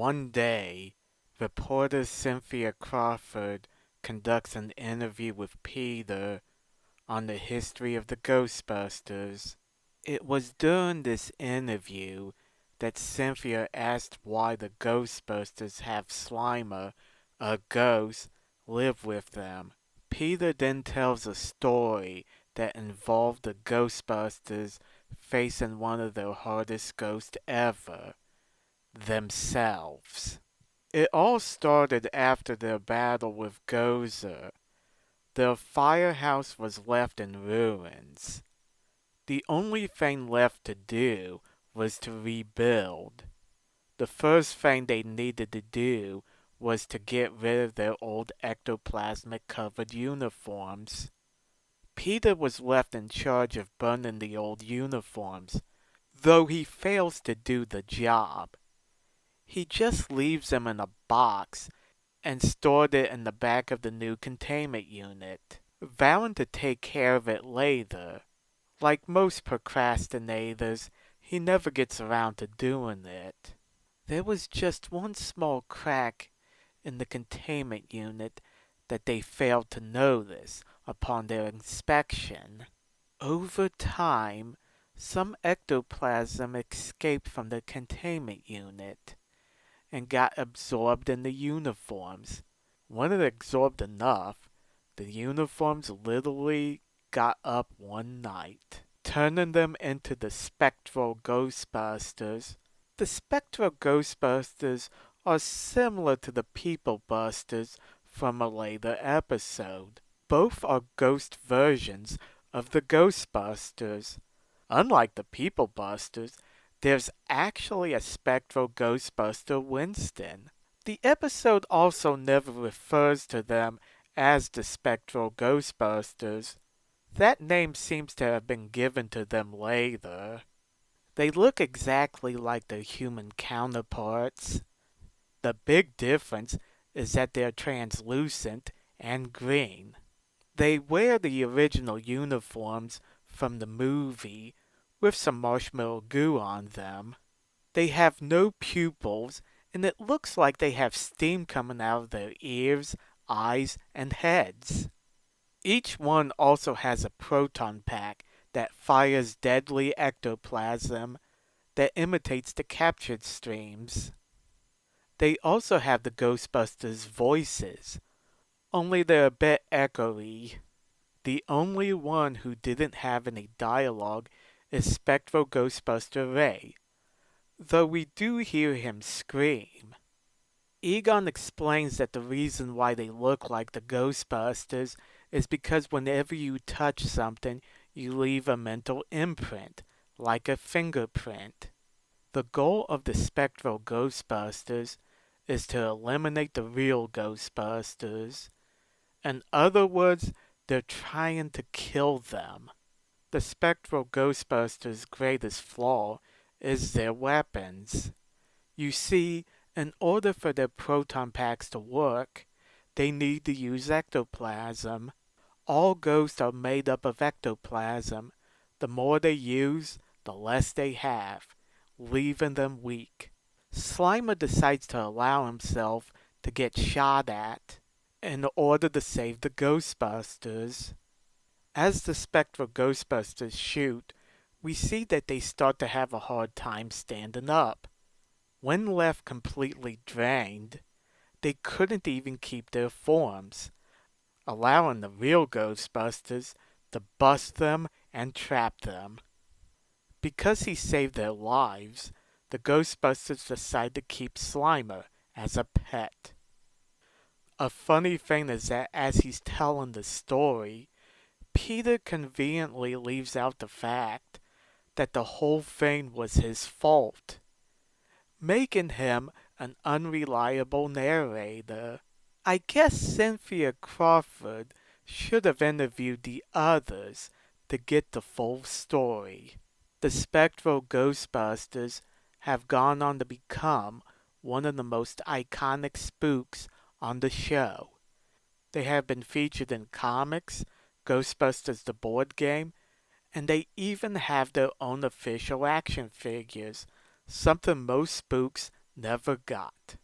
One day, reporter Cynthia Crawford conducts an interview with Peter on the history of the Ghostbusters. It was during this interview that Cynthia asked why the Ghostbusters have Slimer, a ghost, live with them. Peter then tells a story that involved the Ghostbusters facing one of their hardest ghosts ever, themselves. It all started after their battle with Gozer. Their firehouse was left in ruins. The only thing left to do was to rebuild. The first thing they needed to do was to get rid of their old ectoplasmic covered uniforms. Peter was left in charge of burning the old uniforms, though he fails to do the job. He just leaves them in a box and stored it in the back of the new containment unit, vowing to take care of it later. Like most procrastinators, he never gets around to doing it. There was just one small crack in the containment unit that they failed to notice upon their inspection. Over time, some ectoplasm escaped from the containment unit and got absorbed in the uniforms. When it absorbed enough, the uniforms literally got up one night, turning them into the Spectral Ghostbusters. The Spectral Ghostbusters are similar to the People Busters from a later episode. Both are ghost versions of the Ghostbusters. Unlike the People Busters, there's actually a Spectral Ghostbuster Winston. The episode also never refers to them as the Spectral Ghostbusters. That name seems to have been given to them later. They look exactly like their human counterparts. The big difference is that they're translucent and green. They wear the original uniforms from the movie with some marshmallow goo on them. They have no pupils, and it looks like they have steam coming out of their ears, eyes, and heads. Each one also has a proton pack that fires deadly ectoplasm that imitates the captured streams. They also have the Ghostbusters' voices, only they're a bit echoey. The only one who didn't have any dialogue is Spectral Ghostbuster Ray, though we do hear him scream. Egon explains that the reason why they look like the Ghostbusters is because whenever you touch something, you leave a mental imprint, like a fingerprint. The goal of the Spectral Ghostbusters is to eliminate the real Ghostbusters. In other words, they're trying to kill them. The Spectral Ghostbusters' greatest flaw is their weapons. You see, in order for their proton packs to work, they need to use ectoplasm. All ghosts are made up of ectoplasm. The more they use, the less they have, leaving them weak. Slimer decides to allow himself to get shot at in order to save the Ghostbusters. As the Spectral Ghostbusters shoot, we see that they start to have a hard time standing up. When left completely drained, they couldn't even keep their forms, allowing the real Ghostbusters to bust them and trap them. Because he saved their lives, the Ghostbusters decide to keep Slimer as a pet. A funny thing is that as he's telling the story, Peter conveniently leaves out the fact that the whole thing was his fault, making him an unreliable narrator. I guess Cynthia Crawford should have interviewed the others to get the full story. The Spectral Ghostbusters have gone on to become one of the most iconic spooks on the show. They have been featured in comics, Ghostbusters the board game, and they even have their own official action figures, something most spooks never got.